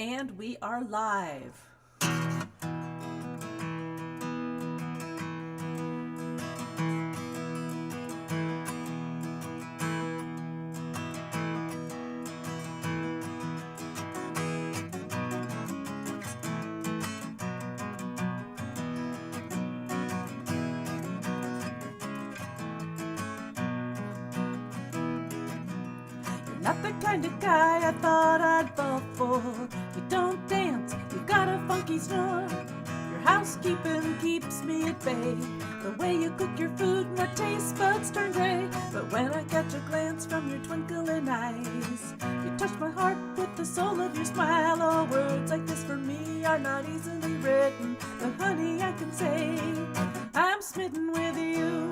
And we are live. Not the kind of guy I thought I'd fall for. You don't dance, you've got a funky snore. Your housekeeping keeps me at bay. The way you cook your food, my taste buds turn gray. But when I catch a glance from your twinkling eyes, you touch my heart with the soul of your smile. Oh, words like this for me are not easily written, but honey, I can say I'm smitten with you.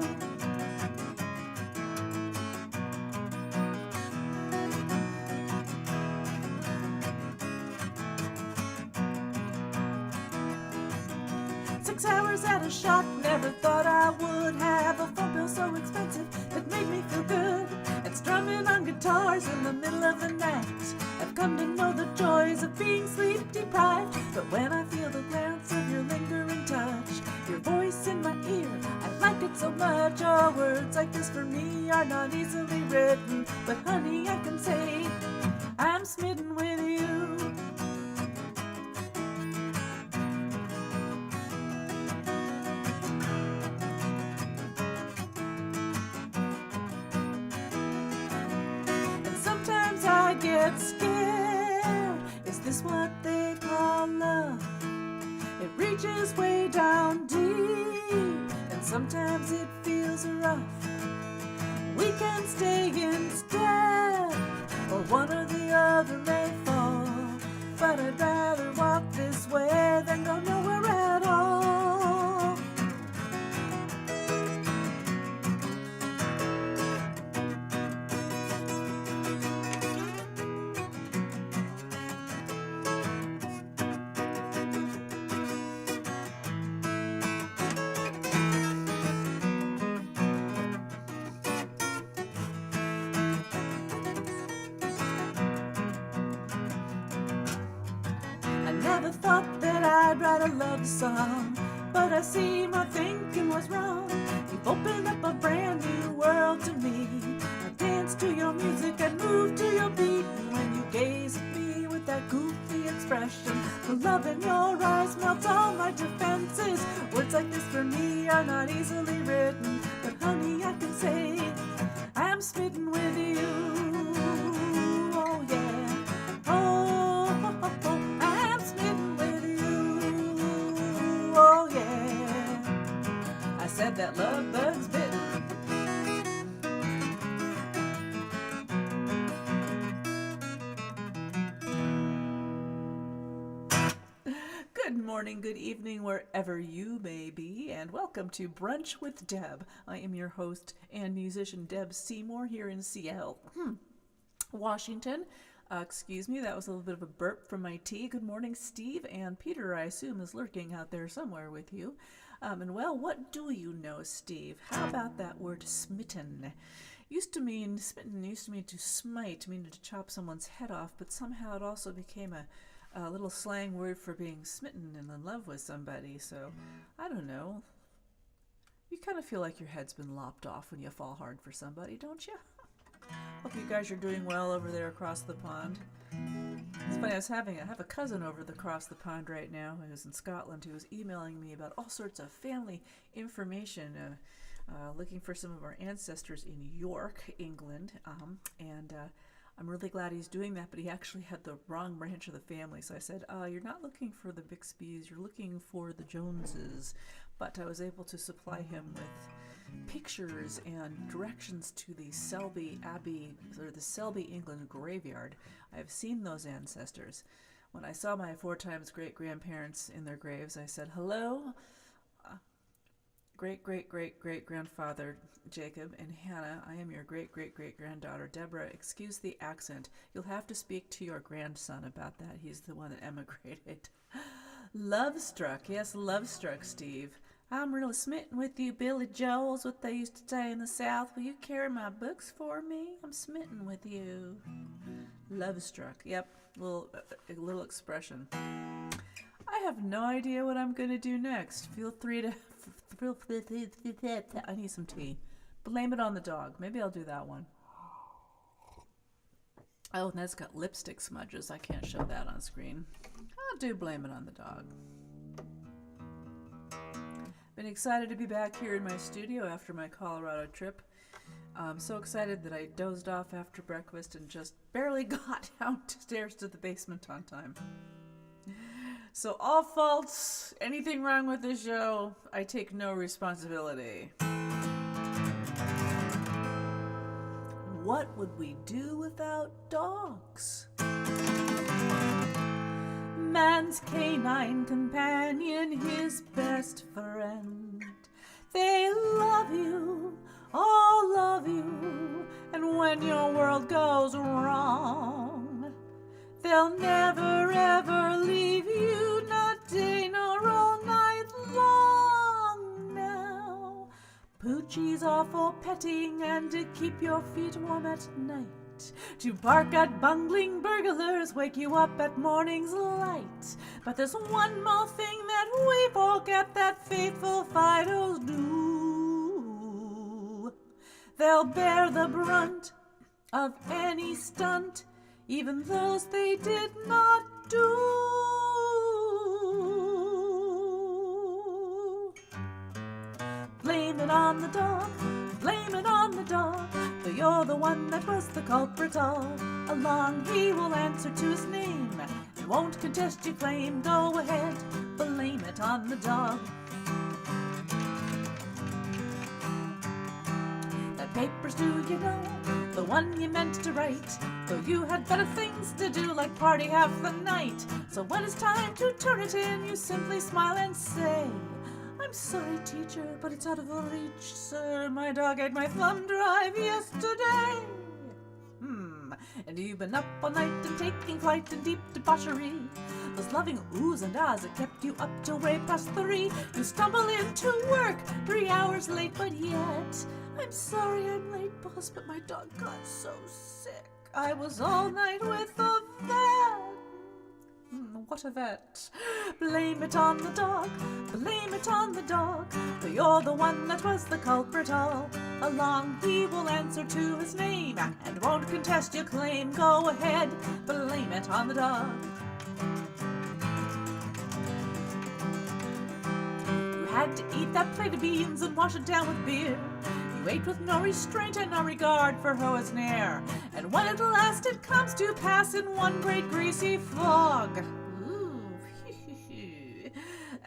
Hours at a shop, never thought I would have a phone bill so expensive that made me feel good. And strumming on guitars in the middle of the night, I've come to know the joys of being sleep deprived. But when I feel the glance of your lingering touch, your voice in my ear, I like it so much. Oh, words like this for me are not easily written, but honey, I can say I'm smitten with you. I get scared. Is this what they call love? It reaches way down deep, and sometimes it feels rough. We can stay in step, or one or the other may fall. But I'd rather walk this way than go nowhere at all. Never thought that I'd write a love song, but I see my thinking was wrong. You've opened up a brand new world to me. I dance to your music and move to your beat. And when you gaze at me with that goofy expression, the love in your eyes melts all my defenses. Words like this for me are not easily written, but honey, I can say I'm smitten with you. Oh yeah, oh. Said that love bug's bitten. Good morning, good evening, wherever you may be, and welcome to Brunch with Deb. I am your host and musician, Deb Seymour, here in Seattle, Washington. Excuse me, that was a little bit of a burp from my tea. Good morning, Steve, and Peter, I assume, is lurking out there somewhere with you. And well, what do you know, Steve? How about that word smitten? Smitten used to mean to smite, meaning to chop someone's head off, but somehow it also became a little slang word for being smitten and in love with somebody. So, I don't know. You kind of feel like your head's been lopped off when you fall hard for somebody, don't you? Hope you guys are doing well over there across the pond. It's funny, I have a cousin over across the pond right now who's in Scotland who is emailing me about all sorts of family information, looking for some of our ancestors in York, England, and I'm really glad he's doing that, but he actually had the wrong branch of the family, so I said, you're not looking for the Bixbys, you're looking for the Joneses, but I was able to supply him with pictures and directions to the Selby Abbey, or the Selby, England graveyard. I've seen those ancestors. When I saw my 4 times great-grandparents in their graves, I said, hello, great-great-great-great-grandfather Jacob and Hannah. I am your great-great-great-granddaughter Deborah. Excuse the accent. You'll have to speak to your grandson about that. He's the one that emigrated. Love struck. Yes, love struck, Steve. I'm really smitten with you, Billy Joel's what they used to say in the South. Will you carry my books for me? I'm smitten with you. Love struck. Yep, a little expression. I have no idea what I'm going to do next. Feel free to... I need some tea. Blame it on the dog. Maybe I'll do that one. Oh, and that's got lipstick smudges. I can't show that on screen. I'll do blame it on the dog. Been excited to be back here in my studio after my Colorado trip. I'm so excited that I dozed off after breakfast and just barely got downstairs to the basement on time. So all faults, anything wrong with the show, I take no responsibility. What would we do without dogs? Man's canine companion, his best friend. They love you, all love you, and when your world goes wrong, they'll never ever leave you, not day nor all night long now. Poochie's awful petting and to keep your feet warm at night. To bark at bungling burglars, wake you up at morning's light. But there's one more thing that we forget that faithful Fidos do. They'll bear the brunt of any stunt, even those they did not do. Blame it on the dog, blame it on the dog, for you're the one that was the culprit all along. He will answer to his name and won't contest your claim. Go ahead, blame it on the dog. That paper's due, you know, the one you meant to write, though you had better things to do like party half the night. So when it's time to turn it in, you simply smile and say, I'm sorry, teacher, but it's out of reach, sir. My dog ate my thumb drive yesterday. And you've been up all night and taking flight in deep debauchery. Those loving oohs and ahs that kept you up till way past 3. You stumble into work 3 hours late, but yet I'm sorry I'm late, boss, but my dog got so sick. I was all night with a vet. What a vet. Blame it on the dog, blame it on the dog, for you're the one that was the culprit all along. He will answer to his name and won't contest your claim. Go ahead, blame it on the dog. You had to eat that plate of beans and wash it down with beer. You ate with no restraint and no regard for Hoa's ne'er. And when at last it comes to pass in one great greasy fog,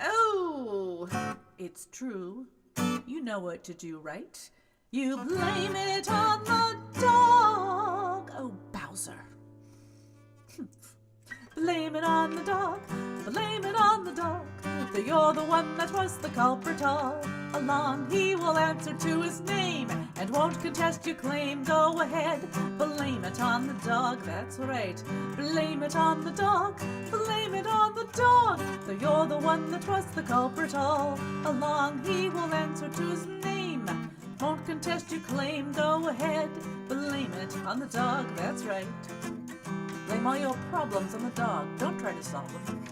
oh, it's true. You know what to do, right? You blame it on the dog. Oh, Bowser. Blame it on the dog. Blame it on the dog. For you're the one that was the culprit all along. He will answer to his name and won't contest your claim. Go ahead, blame it on the dog. That's right. Blame it on the dog. Blame it on the dog. For you're the one that was the culprit all along. He will answer to his name, won't contest your claim. Go ahead, blame it on the dog. That's right. Blame all your problems on the dog. Don't try to solve them.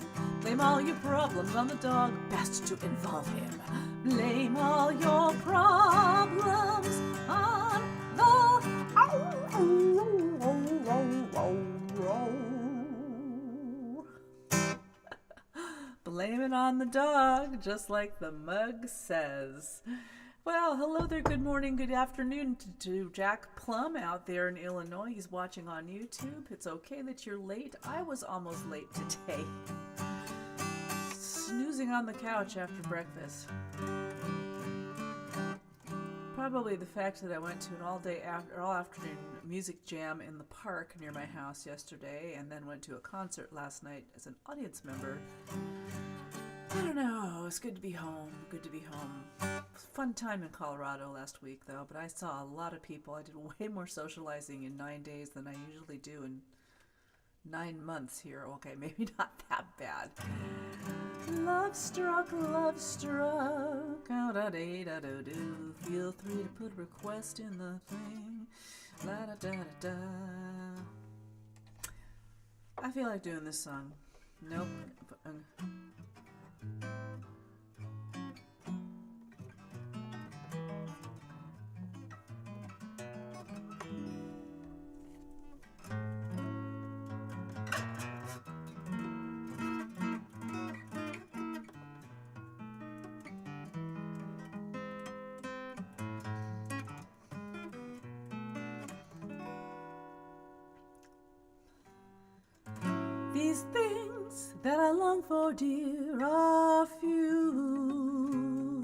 Blame all your problems on the dog. Best to involve him. Blame all your problems on the... Blame it on the dog, just like the mug says. Well, hello there, good morning, good afternoon to Jack Plum out there in Illinois. He's watching on YouTube. It's okay that you're late. I was almost late today. Snoozing on the couch after breakfast. Probably the fact that I went to an all afternoon music jam in the park near my house yesterday and then went to a concert last night as an audience member. I don't know. It's good to be home. Good to be home. Fun time in Colorado last week, though, but I saw a lot of people. I did way more socializing in 9 days than I usually do in 9 months here. Okay, maybe not that bad. Love struck, love struck. Oh, da da da da do. Feel free to put a request in the thing. La da da da da. I feel like doing this song. Nope. These things that I long for, dear, are few.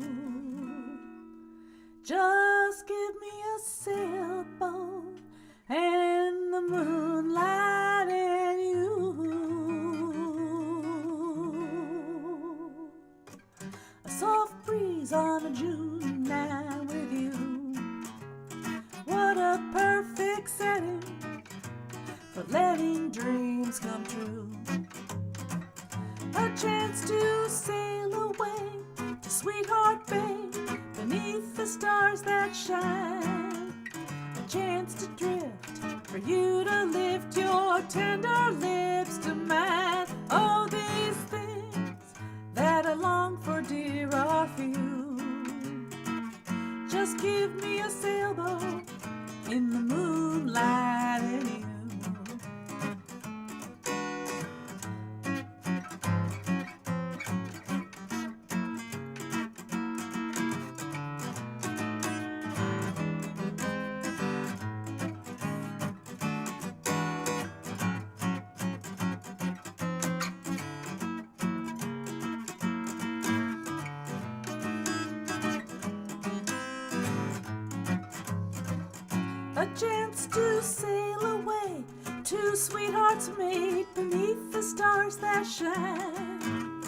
Just give me a sailboat and the moonlight and you. A soft breeze on a June night with you. What a perfect setting for letting dreams come true. A chance to sail away to Sweetheart Bay beneath the stars that shine. A chance to drift for you to lift your tender lips to mine. Oh, these things that I long for, dear, are few. Just give me a sailboat in the moonlight and you. A chance to sail away to sweethearts made beneath the stars that shine.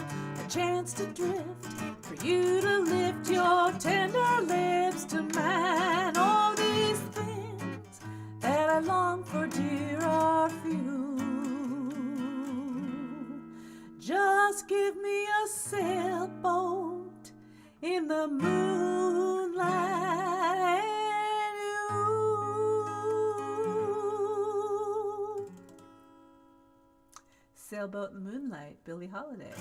A chance to drift for you to lift your tender lips to mine. All these things that I long for, dear, are few. Just give me a sailboat in the moonlight. Sailboat in the Moonlight, Billie Holiday.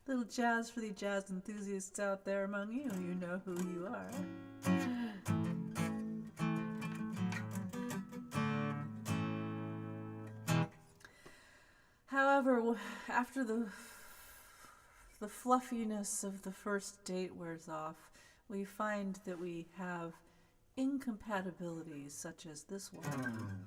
Little jazz for the jazz enthusiasts out there among you. You know who you are. However, after the fluffiness of the first date wears off, we find that we have incompatibilities such as this one.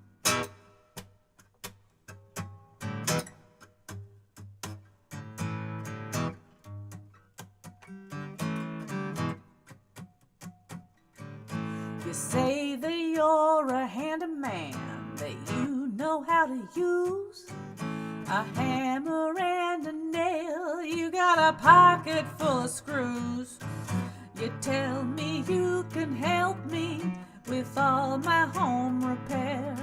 You say that you're a handyman, that you know how to use a hammer and a nail. You got a pocket full of screws. You tell me you can help me with all my home repair,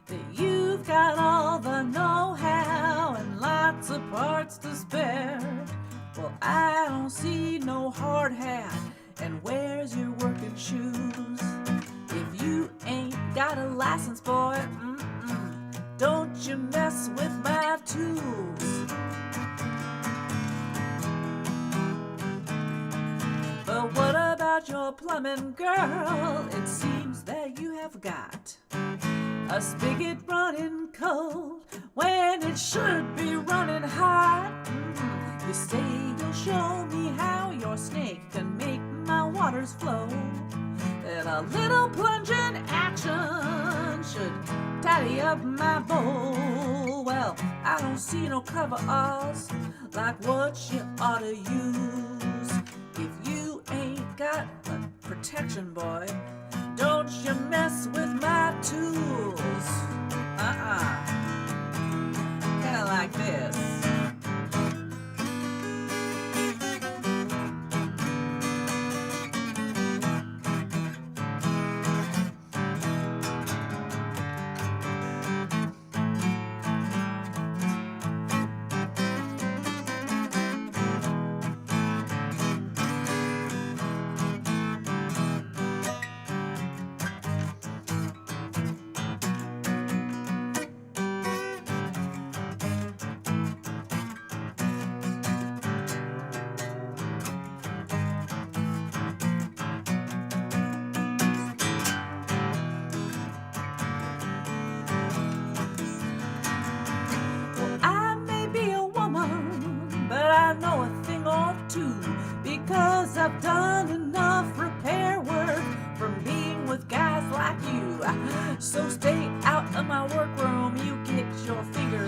that you've got all the know-how and lots of parts to spare. Well, I don't see no hard hat, and where's your working shoes? If you ain't got a license, boy, don't you mess with my tools. But what about your plumbing, girl? It seems that you have got a spigot running cold when it should be running hot. You say you'll show me how your snake can make my waters flow, that a little plunging action should tidy up my bowl. Well, I don't see no cover-alls like what you ought to use. If you ain't got a protection, boy, don't you mess with my tools. Kinda like this.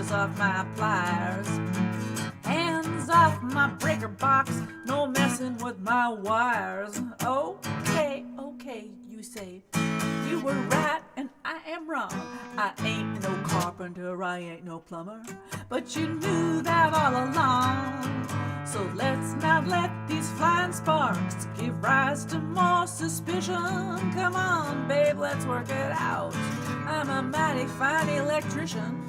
scissors off my pliers. Hands off my breaker box, no messing with my wires. Okay, you say. You were right and I am wrong. I ain't no carpenter, I ain't no plumber, but you knew that all along. So let's not let these flying sparks give rise to more suspicion. Come on, babe, let's work it out. I'm a mighty fine electrician.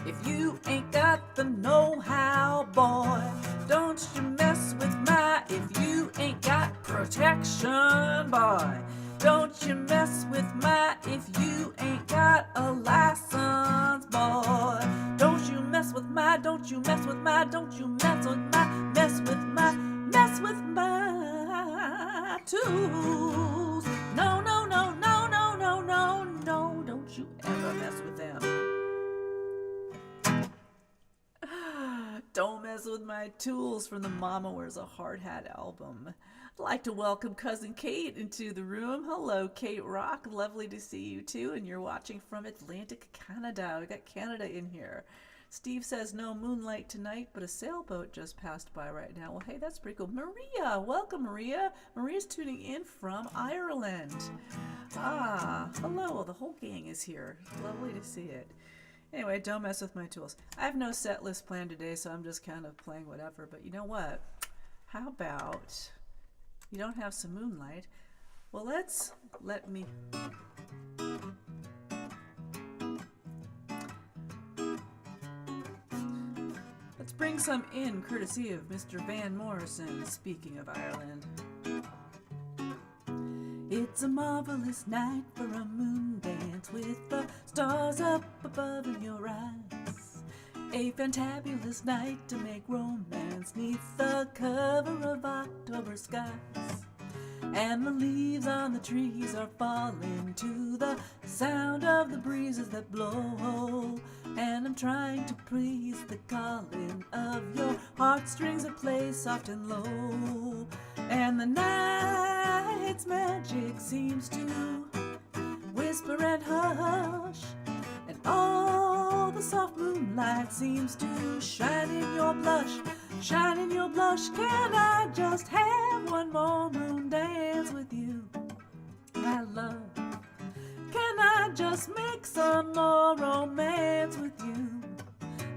If you ain't got the know-how, boy, don't you mess with my. If you ain't got protection, boy, don't you mess with my. If you ain't got a license, boy, don't you mess with my. Don't you mess with my. Don't you mess with my. Mess with my. Mess with my tools. No, no, no, no, no, no, no, no. Don't you ever mess with them. Don't Mess With My Tools from the Mama Wears a Hard Hat album. I'd like to welcome Cousin Kate into the room. Hello, Kate Rock. Lovely to see you too. And you're watching from Atlantic Canada. We got Canada in here. Steve says no moonlight tonight, but a sailboat just passed by right now. Well, hey, that's pretty cool. Maria, welcome, Maria. Maria's tuning in from Ireland. Hello. The whole gang is here. Lovely to see it. Anyway, don't mess with my tools. I have no set list planned today, so I'm just kind of playing whatever. But you know what? How about you don't have some moonlight? Well, let's bring some in, courtesy of Mr. Van Morrison, speaking of Ireland. It's a marvelous night for a moon dance with the stars up above in your eyes. A fantabulous night to make romance neath the cover of October skies. And the leaves on the trees are falling to the sound of the breezes that blow. And I'm trying to please the calling of your heartstrings that play soft and low. And the night's magic seems to whisper and hush, and all the soft moonlight seems to shine in your blush. Shine in your blush. Can I just have one more moon dance with you, my love? Can I just make some more romance with you,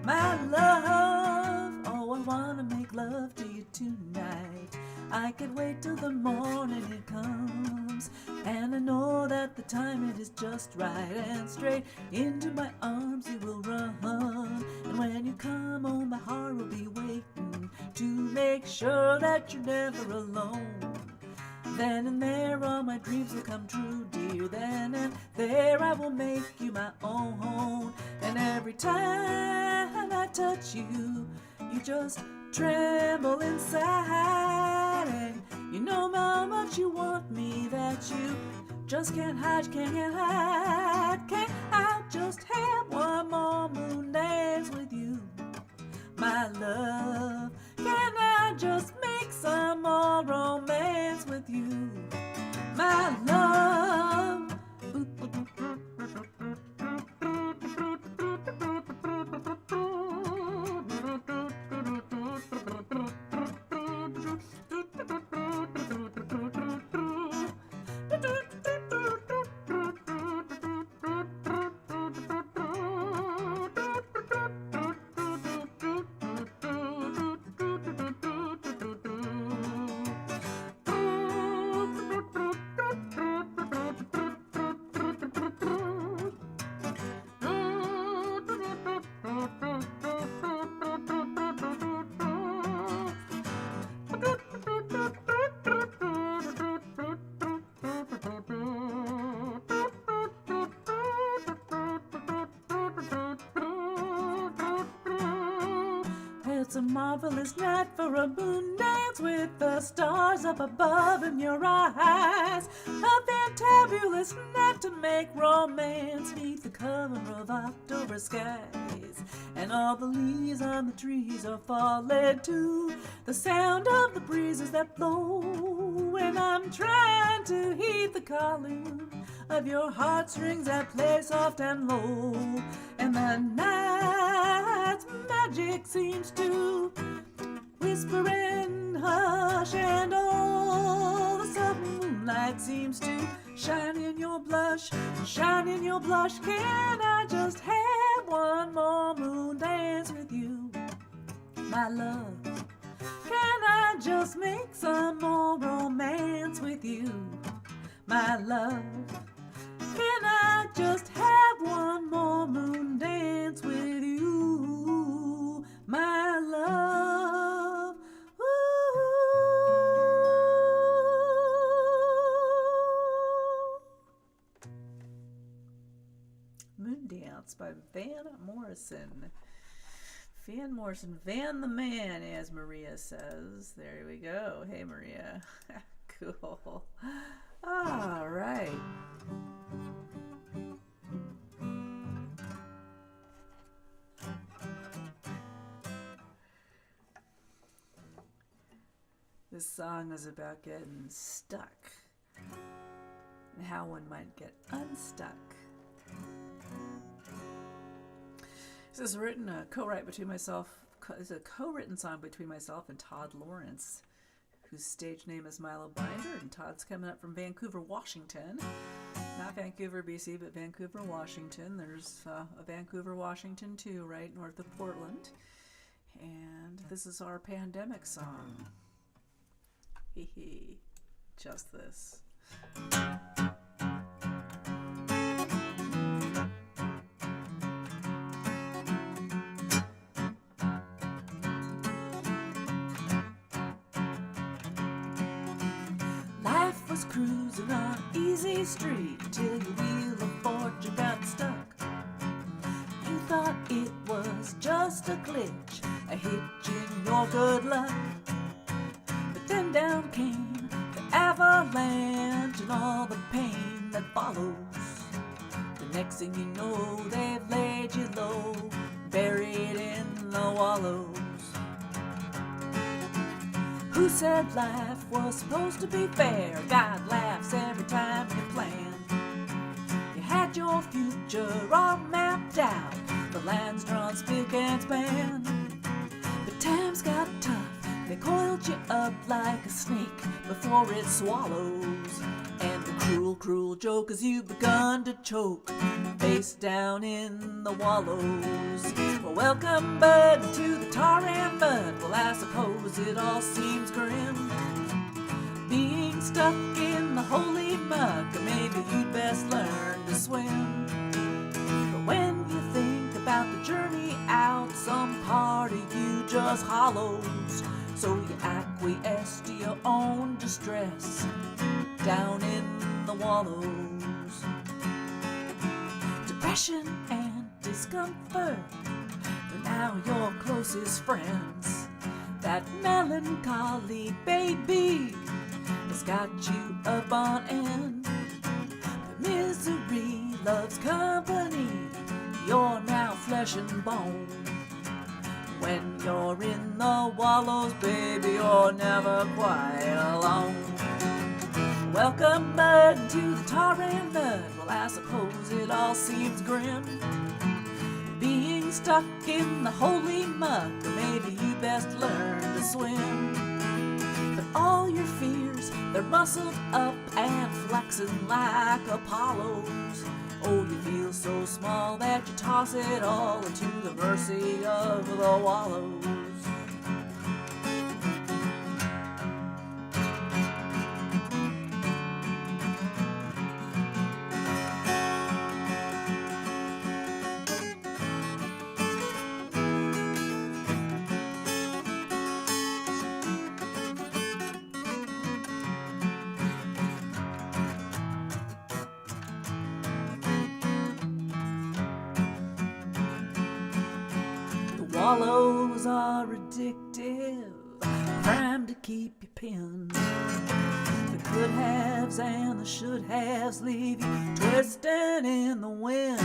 my love? Oh, I wanna make love to you tonight. I could wait till the morning it comes, and I know that the time it is just right, and straight into my arms you will run. And when you come home, my heart will be waiting to make sure that you're never alone. Then and there all my dreams will come true, dear. Then and there I will make you my own. And every time I touch you, you just tremble inside. And you know how much you want me, that you just can't hide, can't hide. Can't I just have one more moon dance with you, my love? Can I just make some more romance with you, my love? It's a marvelous night for a moon dance with the stars up above in your eyes. A fantabulous night to make romance neath the cover of October skies. And all the leaves on the trees are falling to the sound of the breezes that blow. when I'm trying to heed the calling of your heartstrings that play soft and low, and the night's magic seems to whisper and hush, and all the sudden moonlight seems to shine in your blush, shine in your blush. Can I just have one more moon dance with you, my love? Can I just make some more romance with you, my love? Can I just have one more moon dance with you, my love? Ooh. Moon Dance by Van Morrison. Van Morrison, Van the Man, as Maria says. There we go. Hey, Maria. Cool. All right. This song is about getting stuck and how one might get unstuck. This is written it's a co-written song between myself and Todd Lawrence, whose stage name is Milo Binder, and Todd's coming up from Vancouver, Washington. Not Vancouver, BC, but Vancouver, Washington. There's a Vancouver, Washington, too, right north of Portland. And this is our pandemic song. Hee hee. Just this. Life was cruising on easy street till your wheel of fortune got stuck. You thought it was just a glitch, a hitch in your good luck. But then down came the avalanche and all the pain that follows. The next thing you know, they've laid you low, buried in the wallows. Who said life was supposed to be fair? God laughs every time you plan. You had your future all mapped out, the lines drawn spick and span. But times got tough, they coiled you up like a snake before it swallows. And the cruel, cruel joke is you've begun to choke, face down in the wallows. Well, welcome, bud, to the tar and mud. Well, I suppose it all seems grim, being stuck in the holy muck, or maybe you'd best learn to swim. But when you think about the journey out, some part of you just hollows. So you acquiesce to your own distress down in the wallows. Depression and discomfort are now your closest friends. That melancholy baby has got you up on end. The misery loves company, you're now flesh and bone. When you're in the wallows, baby, you're never quite alone. Welcome, bud, to the tar and mud. Well, I suppose it all seems grim, being stuck in the holy muck, or maybe you best learn to swim. But all your fears, they're muscled up and flexing like Apollos. Oh, you feel so small that you toss it all into the mercy of the wallows. Wallows are addictive, primed to keep you pinned. The could-haves and the should-haves leave you twisting in the wind.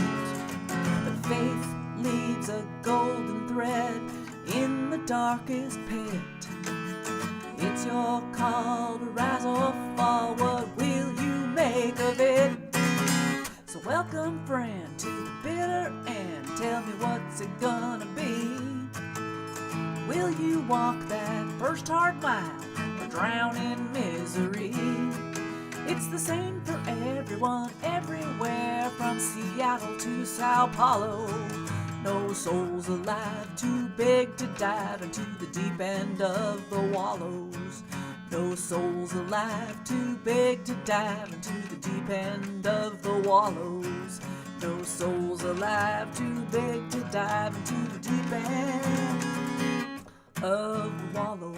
But faith leaves a golden thread in the darkest pit. It It's your call to rise or fall. What will you make of it? So welcome, friend, to the bitter end. Tell me, what's it gonna be? Will you walk that first hard mile or drown in misery? It's the same for everyone, everywhere, from Seattle to Sao Paulo. No soul's alive too big to dive into the deep end of the wallows. No soul's alive too big to dive into the deep end of the wallows. No soul's alive too big to dive into the deep end of the wallows.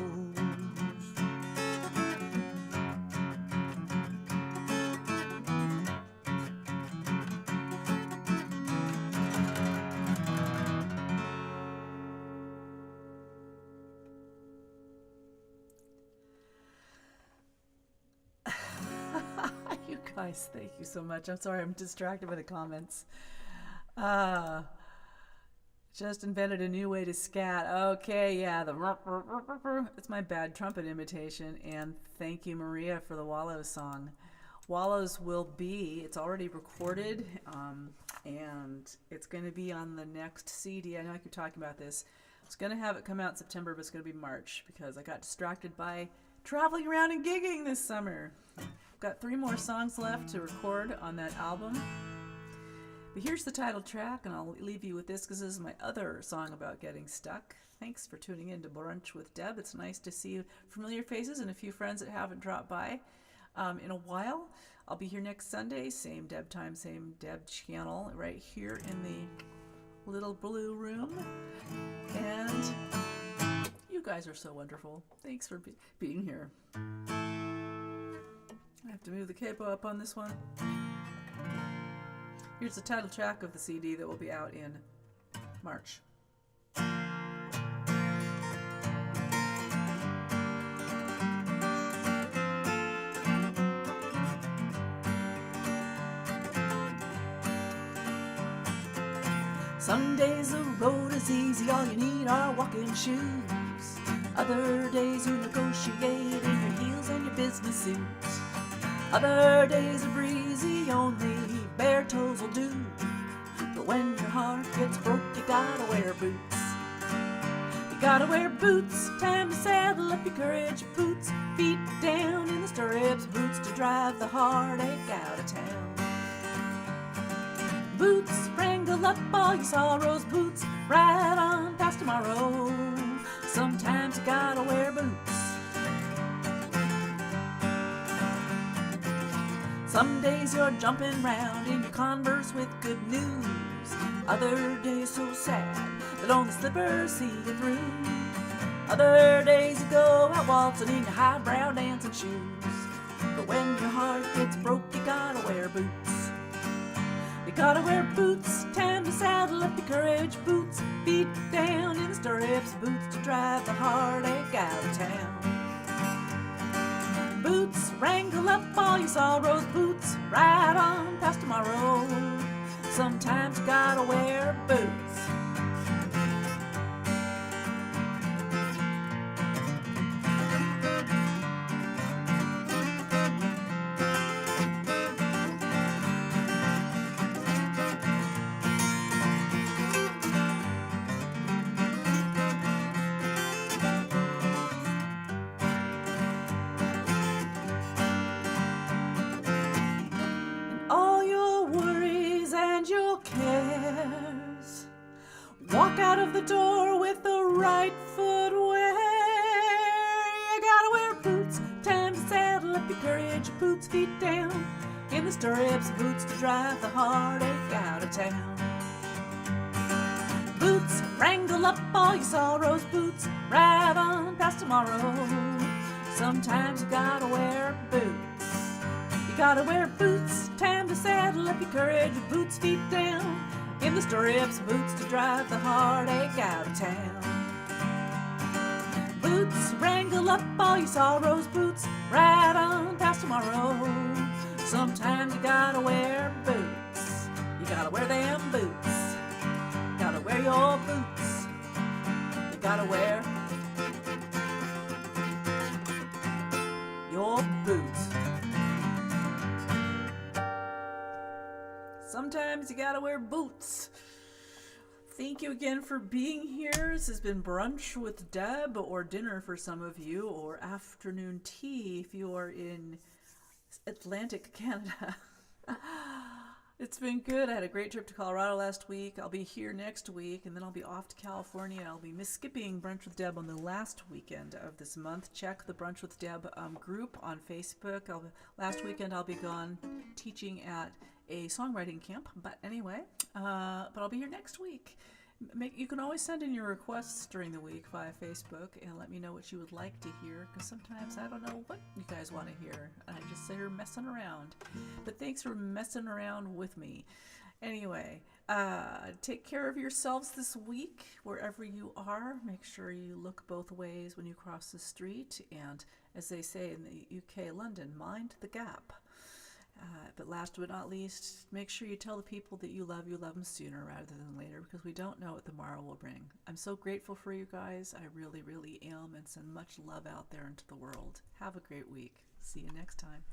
You guys, thank you so much. I'm sorry, I'm distracted by the comments. Just invented a new way to scat. Okay, yeah, it's my bad trumpet imitation. And thank you, Maria, for the Wallows song. Wallows will be, it's already recorded, and it's going to be on the next CD. I know I keep talking about this. It's going to have it come out in September, but it's going to be March because I got distracted by traveling around and gigging this summer. I've got 3 more songs left to record on that album. But here's the title track, and I'll leave you with this because this is my other song about getting stuck. Thanks for tuning in to Brunch with Deb. It's nice to see familiar faces and a few friends that haven't dropped by in a while. I'll be here next Sunday, same Deb time, same Deb channel, right here in the little blue room. And you guys are so wonderful. Thanks for being here. I have to move the capo up on this one. Here's the title track of the CD that will be out in March. Some days the road is easy, all you need are walking shoes. Other days you negotiate in your heels and your business suits. Other days are breezy, only bare toes will do. But when your heart gets broke, you gotta wear boots. You gotta wear boots, time to saddle up your courage. Boots, feet down in the stirrups. Boots to drive the heartache out of town. Boots, wrangle up all your sorrows. Boots, ride on past tomorrow. Sometimes you gotta wear boots. Some days you're jumping round in your Converse with good news. Other days so sad that only slippers see you through. Other days you go out waltzing in your highbrow dancing shoes. But when your heart gets broke, you gotta wear boots. You gotta wear boots, time to saddle up your courage. Boots, feet down in the stirrups. Boots to drive the heartache out of town. Boots, wrangle up all your sorrows. Boots, ride on past tomorrow. Sometimes you gotta wear boots. Walk out of the door with the right footwear. You gotta wear boots, time to saddle up your courage. Boots, feet down in the stirrups. Boots to drive the heartache out of town. Boots, wrangle up all your sorrows. Boots, ride on past tomorrow. Sometimes you gotta wear boots. You gotta wear boots, time to saddle up your courage. Boots, feet down in the stirrups. Boots to drive the heartache out of town. Boots, wrangle up all your sorrows. Boots, ride on past tomorrow. Sometimes you gotta wear boots. You gotta wear them boots. You gotta wear your boots. You gotta wear Sometimes you gotta wear boots. Thank you again for being here. This has been Brunch with Deb, or dinner for some of you, or afternoon tea if you are in Atlantic Canada. It's been good. I had a great trip to Colorado last week. I'll be here next week, and then I'll be off to California. I'll be skipping Brunch with Deb on the last weekend of this month. Check the Brunch with Deb group on Facebook. Last weekend I'll be gone teaching at a songwriting camp. But anyway, but I'll be here next week. You can always send in your requests during the week via Facebook and let me know what you would like to hear, because sometimes I don't know what you guys want to hear and I just say you're messing around. But thanks for messing around with me. Anyway, take care of yourselves this week wherever you are. Make sure you look both ways when you cross the street, and as they say in the UK, London, mind the gap. But last but not least, make sure you tell the people that you love them sooner rather than later, because we don't know what tomorrow will bring. I'm so grateful for you guys. I really, really am, and send much love out there into the world. Have a great week. See you next time.